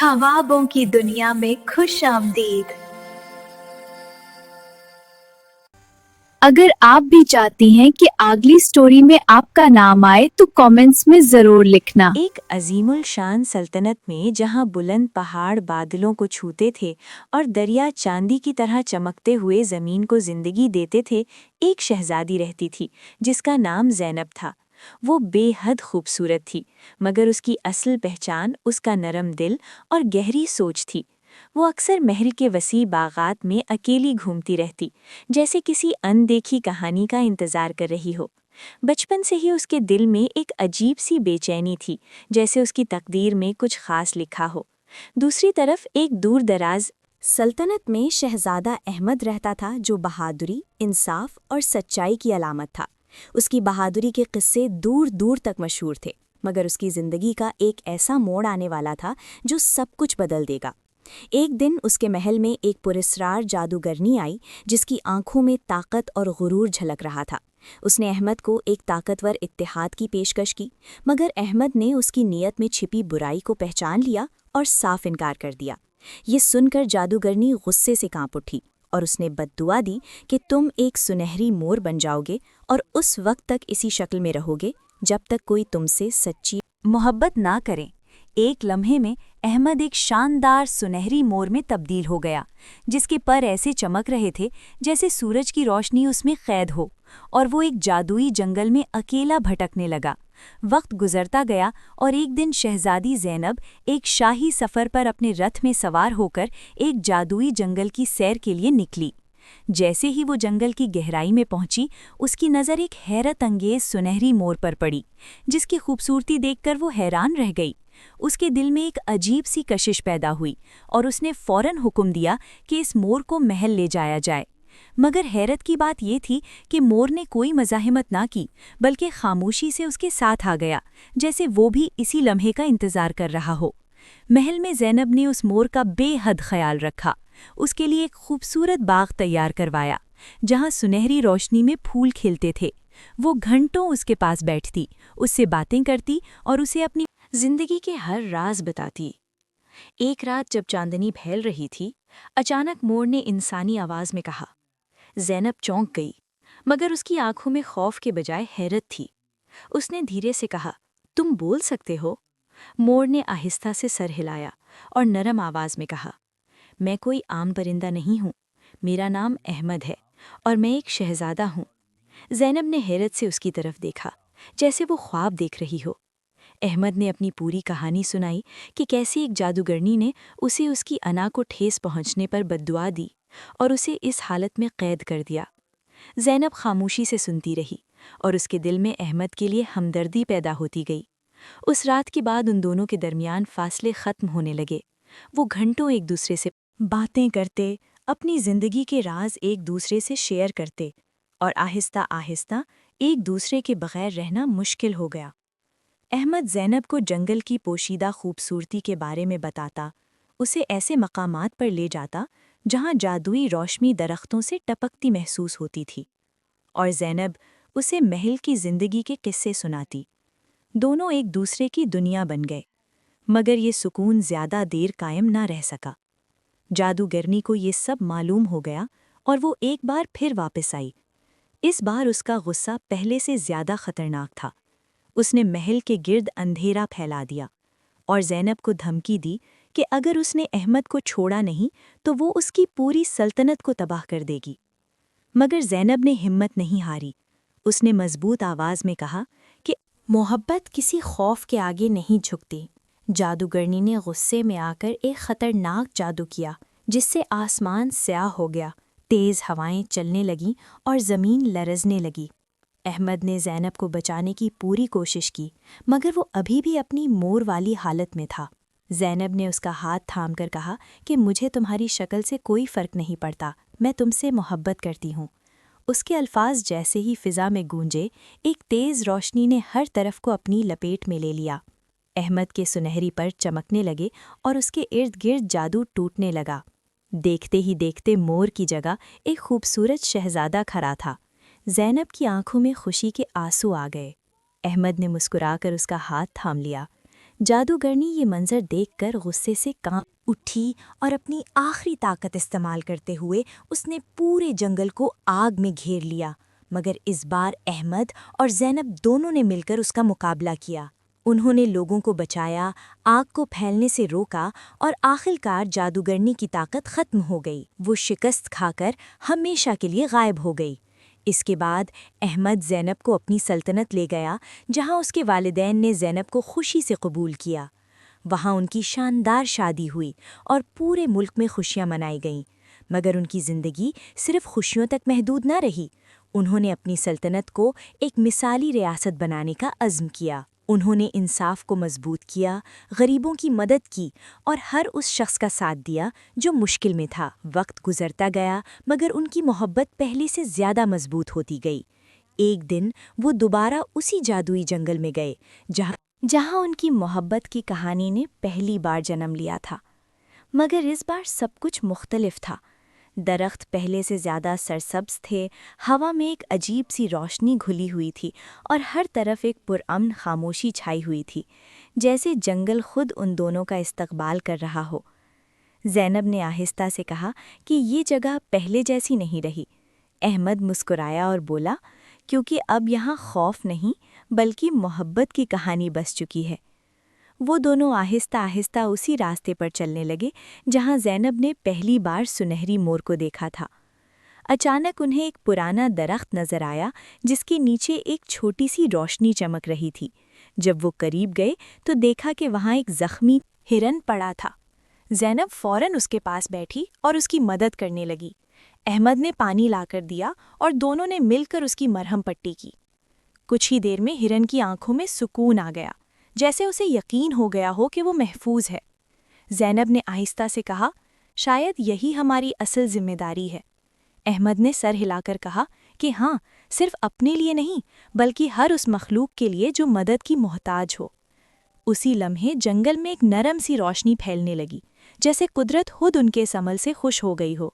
ख्वाबों की दुनिया में खुश आमदीद। अगर आप भी चाहती हैं कि अगली स्टोरी में आपका नाम आए तो कमेंट्स में जरूर लिखना। एक अजीमुल शान सल्तनत में जहां बुलंद पहाड़ बादलों को छूते थे और दरिया चांदी की तरह चमकते हुए जमीन को जिंदगी देते थे, एक शहजादी रहती थी जिसका नाम ज़ैनब था। वो बेहद खूबसूरत थी, मगर उसकी असल पहचान उसका नरम दिल और गहरी सोच थी। वो अक्सर महल के वसी बागात में अकेली घूमती रहती, जैसे किसी अनदेखी कहानी का इंतजार कर रही हो। बचपन से ही उसके दिल में एक अजीब सी बेचैनी थी, जैसे उसकी तकदीर में कुछ खास लिखा हो। दूसरी तरफ एक दूर दराज सल्तनत में शहजादा अहमद रहता था, जो बहादुरी, इंसाफ और सच्चाई की अलामत था। उसकी बहादुरी के किस्से दूर दूर तक मशहूर थे, मगर उसकी ज़िंदगी का एक ऐसा मोड़ आने वाला था जो सब कुछ बदल देगा। एक दिन उसके महल में एक पुरस्कार जादूगरनी आई, जिसकी आंखों में ताकत और गुरूर झलक रहा था। उसने अहमद को एक ताकतवर इत्तेहाद की पेशकश की, मगर अहमद ने उसकी नीयत में छिपी बुराई को पहचान लिया और साफ इनकार कर दिया। ये सुनकर जादूगरनी गुस्से से कांप उठी और उसने बद्दुआ दी कि तुम एक सुनहरी मोर बन जाओगे और उस वक्त तक इसी शक्ल में रहोगे जब तक कोई तुमसे सच्ची मोहब्बत ना करे। एक लम्हे में अहमद एक शानदार सुनहरी मोर में तब्दील हो गया, जिसके पर ऐसे चमक रहे थे जैसे सूरज की रोशनी उसमें कैद हो, और वो एक जादुई जंगल में अकेला भटकने लगा। वक्त गुजरता गया और एक दिन शहजादी ज़ैनब एक शाही सफ़र पर अपने रथ में सवार होकर एक जादुई जंगल की सैर के लिए निकली। जैसे ही वो जंगल की गहराई में पहुंची, उसकी नज़र एक हैरत अंगेज सुनहरी मोर पर पड़ी, जिसकी खूबसूरती देखकर वो हैरान रह गई। उसके दिल में एक अजीब सी कशिश पैदा हुई और उसने फौरन हुक्म दिया कि इस मोर को महल ले जाया जाए। मगर हैरत की बात यह थी कि मोर ने कोई मज़ाहिमत ना की, बल्कि खामोशी से उसके साथ आ गया, जैसे वो भी इसी लम्हे का इंतज़ार कर रहा हो। महल में ज़ैनब ने उस मोर का बेहद ख्याल रखा, उसके लिए एक खूबसूरत बाग तैयार करवाया, जहाँ सुनहरी रोशनी में फूल खिलते थे। वो घंटों उसके पास बैठती, उससे बातें करती और उसे अपनी जिंदगी के हर राज बताती। एक रात जब चांदनी फैल रही थी, अचानक मोर ने इंसानी आवाज में कहा। ज़ैनब चौंक गई, मगर उसकी आंखों में खौफ के बजाय हैरत थी। उसने धीरे से कहा, तुम बोल सकते हो? मोर ने आहिस्ता से सर हिलाया और नरम आवाज में कहा, मैं कोई आम परिंदा नहीं हूँ, मेरा नाम अहमद है और मैं एक शहजादा हूँ। ज़ैनब ने हैरत से उसकी तरफ देखा, जैसे वो ख्वाब देख रही हो। अहमद ने अपनी पूरी कहानी सुनाई कि कैसे एक जादूगरनी ने उसे उसकी अना को ठेस पहुंचने पर बद्दुआ दी और उसे इस हालत में कैद कर दिया। ज़ैनब खामोशी से सुनती रही और उसके दिल में अहमद के लिए हमदर्दी पैदा होती गई। उस रात के बाद उन दोनों के दरमियान फासले ख़त्म होने लगे। वो घंटों एक दूसरे से बातें करते, अपनी ज़िंदगी के राज एक दूसरे से शेयर करते, और आहिस्ता आहिस्ता एक दूसरे के बगैर रहना मुश्किल हो गया। अहमद ज़ैनब को जंगल की पोशीदा खूबसूरती के बारे में बताता, उसे ऐसे मकामात पर ले जाता जहां जादुई रोशनी दरख्तों से टपकती महसूस होती थी, और ज़ैनब उसे महल की ज़िंदगी के किस्से सुनाती। दोनों एक दूसरे की दुनिया बन गए, मगर ये सुकून ज़्यादा देर कायम ना रह सका। जादूगरनी को ये सब मालूम हो गया और वो एक बार फिर वापस आई। इस बार उसका गुस्सा पहले से ज़्यादा खतरनाक था। उसने महल के गिर्द अंधेरा फैला दिया और ज़ैनब को धमकी दी कि अगर उसने अहमद को छोड़ा नहीं तो वो उसकी पूरी सल्तनत को तबाह कर देगी। मगर ज़ैनब ने हिम्मत नहीं हारी। उसने मजबूत आवाज़ में कहा कि मोहब्बत किसी खौफ के आगे नहीं झुकती। जादूगरनी ने गुस्से में आकर एक ख़तरनाक जादू किया, जिससे आसमान स्याह हो गया, तेज़ हवाएं चलने लगीं और ज़मीन लरज़ने लगी। अहमद ने ज़ैनब को बचाने की पूरी कोशिश की, मगर वो अभी भी अपनी मोर वाली हालत में था। ज़ैनब ने उसका हाथ थामकर कहा कि मुझे तुम्हारी शक्ल से कोई फ़र्क नहीं पड़ता, मैं तुमसे मोहब्बत करती हूँ। उसके अल्फाज जैसे ही फ़िज़ा में गूंजे, एक तेज़ रोशनी ने हर तरफ को अपनी लपेट में ले लिया। अहमद के सुनहरी पर चमकने लगे और उसके इर्द गिर्द जादू टूटने लगा। देखते ही देखते मोर की जगह एक खूबसूरत शहज़ादा खड़ा था। ज़ैनब की आंखों में खुशी के आंसू आ गए। अहमद ने मुस्कुराकर उसका हाथ थाम लिया। جادوگرنی یہ منظر دیکھ کر غصے سے کانپ اٹھی اور اپنی آخری طاقت استعمال کرتے ہوئے اس نے پورے جنگل کو آگ میں گھیر لیا، مگر اس بار احمد اور زینب دونوں نے مل کر اس کا مقابلہ کیا۔ انہوں نے لوگوں کو بچایا، آگ کو پھیلنے سے روکا اور آخرکار جادوگرنی کی طاقت ختم ہو گئی۔ وہ شکست کھا کر ہمیشہ کے لیے غائب ہو گئی۔ اس کے بعد احمد زینب کو اپنی سلطنت لے گیا، جہاں اس کے والدین نے زینب کو خوشی سے قبول کیا۔ وہاں ان کی شاندار شادی ہوئی اور پورے ملک میں خوشیاں منائی گئیں، مگر ان کی زندگی صرف خوشیوں تک محدود نہ رہی۔ انہوں نے اپنی سلطنت کو ایک مثالی ریاست بنانے کا عزم کیا۔ انہوں نے انصاف کو مضبوط کیا، غریبوں کی مدد کی اور ہر اس شخص کا ساتھ دیا جو مشکل میں تھا۔ وقت گزرتا گیا، مگر ان کی محبت پہلے سے زیادہ مضبوط ہوتی گئی۔ ایک دن وہ دوبارہ اسی جادوئی جنگل میں گئے جہاں ان کی محبت کی کہانی نے پہلی بار جنم لیا تھا، مگر اس بار سب کچھ مختلف تھا۔ درخت پہلے سے زیادہ سرسبز تھے، ہوا میں ایک عجیب سی روشنی گھلی ہوئی تھی اور ہر طرف ایک پرامن خاموشی چھائی ہوئی تھی، جیسے جنگل خود ان دونوں کا استقبال کر رہا ہو۔ زینب نے آہستہ سے کہا کہ یہ جگہ پہلے جیسی نہیں رہی۔ احمد مسکرایا اور بولا، کیونکہ اب یہاں خوف نہیں بلکہ محبت کی کہانی بس چکی ہے۔ وہ دونوں آہستہ آہستہ اسی راستے پر چلنے لگے جہاں زینب نے پہلی بار سنہری مور کو دیکھا تھا۔ اچانک انہیں ایک پرانا درخت نظر آیا جس کے نیچے ایک چھوٹی سی روشنی چمک رہی تھی۔ جب وہ قریب گئے تو دیکھا کہ وہاں ایک زخمی ہرن پڑا تھا۔ زینب فوراً اس کے پاس بیٹھی اور اس کی مدد کرنے لگی۔ احمد نے پانی لا کر دیا اور دونوں نے مل کر اس کی مرہم پٹی کی۔ کچھ ہی دیر میں ہرن کی آنکھوں میں سکون آ گیا، جیسے اسے یقین ہو گیا ہو کہ وہ محفوظ ہے۔ زینب نے آہستہ سے کہا، شاید یہی ہماری اصل ذمہ داری ہے۔ احمد نے سر ہلا کر کہا کہ ہاں، صرف اپنے لیے نہیں بلکہ ہر اس مخلوق کے لیے جو مدد کی محتاج ہو۔ اسی لمحے جنگل میں ایک نرم سی روشنی پھیلنے لگی، جیسے قدرت خود ان کے اس عمل سے خوش ہو گئی ہو۔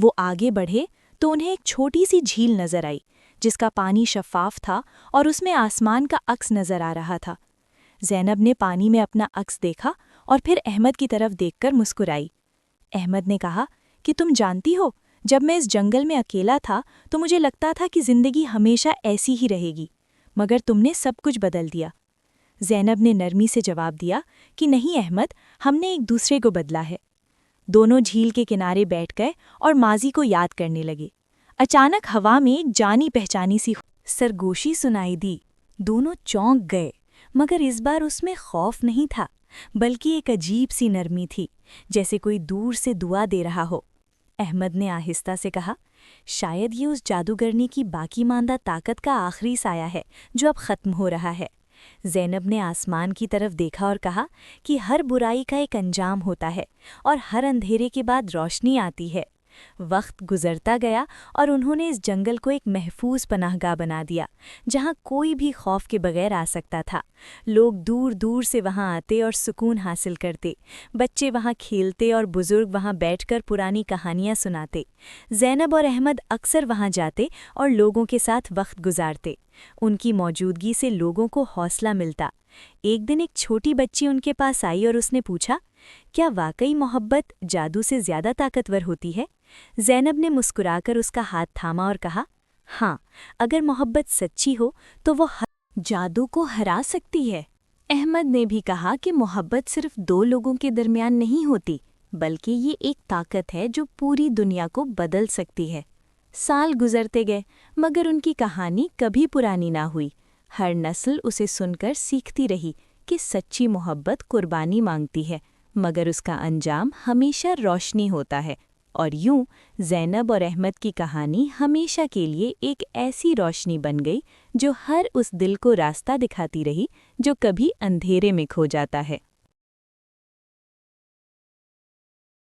وہ آگے بڑھے تو انہیں ایک چھوٹی سی جھیل نظر آئی جس کا پانی شفاف تھا اور اس میں آسمان کا عکس نظر آ رہا تھا۔ زینب نے پانی میں اپنا عکس دیکھا اور پھر احمد کی طرف دیکھ کر مسکرائی۔ احمد نے کہا کہ تم جانتی ہو، جب میں اس جنگل میں اکیلا تھا تو مجھے لگتا تھا کہ زندگی ہمیشہ ایسی ہی رہے گی، مگر تم نے سب کچھ بدل دیا۔ زینب نے نرمی سے جواب دیا کہ نہیں احمد، ہم نے ایک دوسرے کو بدلا ہے۔ دونوں جھیل کے کنارے بیٹھ گئے اور ماضی کو یاد کرنے لگے۔ اچانک ہوا میں ایک جانی پہچانی سی سرگوشی سنائی دی۔ دونوں چونک گئے، مگر اس بار اس میں خوف نہیں تھا بلکہ ایک عجیب سی نرمی تھی، جیسے کوئی دور سے دعا دے رہا ہو۔ احمد نے آہستہ سے کہا، شاید یہ اس جادوگرنی کی باقی ماندہ طاقت کا آخری سایہ ہے جو اب ختم ہو رہا ہے۔ زینب نے آسمان کی طرف دیکھا اور کہا کہ ہر برائی کا ایک انجام ہوتا ہے اور ہر اندھیرے کے بعد روشنی آتی ہے۔ وقت گزرتا گیا اور انہوں نے اس جنگل کو ایک محفوظ پناہ گاہ بنا دیا جہاں کوئی بھی خوف کے بغیر آ سکتا تھا۔ لوگ دور دور سے وہاں آتے اور سکون حاصل کرتے، بچے وہاں کھیلتے اور بزرگ وہاں بیٹھ کر پرانی کہانیاں سناتے۔ زینب اور احمد اکثر وہاں جاتے اور لوگوں کے ساتھ وقت گزارتے۔ ان کی موجودگی سے لوگوں کو حوصلہ ملتا۔ ایک دن ایک چھوٹی بچی ان کے پاس آئی اور اس نے پوچھا، کیا واقعی محبت جادو سے زیادہ طاقتور ہوتی ہے؟ زینب نے مسکرا کر اس کا ہاتھ تھاما اور کہا، ہاں، اگر محبت سچی ہو تو وہ جادو کو ہرا سکتی ہے۔ احمد نے بھی کہا کہ محبت صرف دو لوگوں کے درمیان نہیں ہوتی بلکہ یہ ایک طاقت ہے جو پوری دنیا کو بدل سکتی ہے۔ سال گزرتے گئے مگر ان کی کہانی کبھی پرانی نہ ہوئی۔ ہر نسل اسے سن کر سیکھتی رہی کہ سچی محبت قربانی مانگتی ہے مگر اس کا انجام ہمیشہ روشنی ہوتا ہے۔ اور یوں زینب اور احمد کی کہانی ہمیشہ کے لیے ایک ایسی روشنی بن گئی جو ہر اس دل کو راستہ دکھاتی رہی جو کبھی اندھیرے میں کھو جاتا ہے۔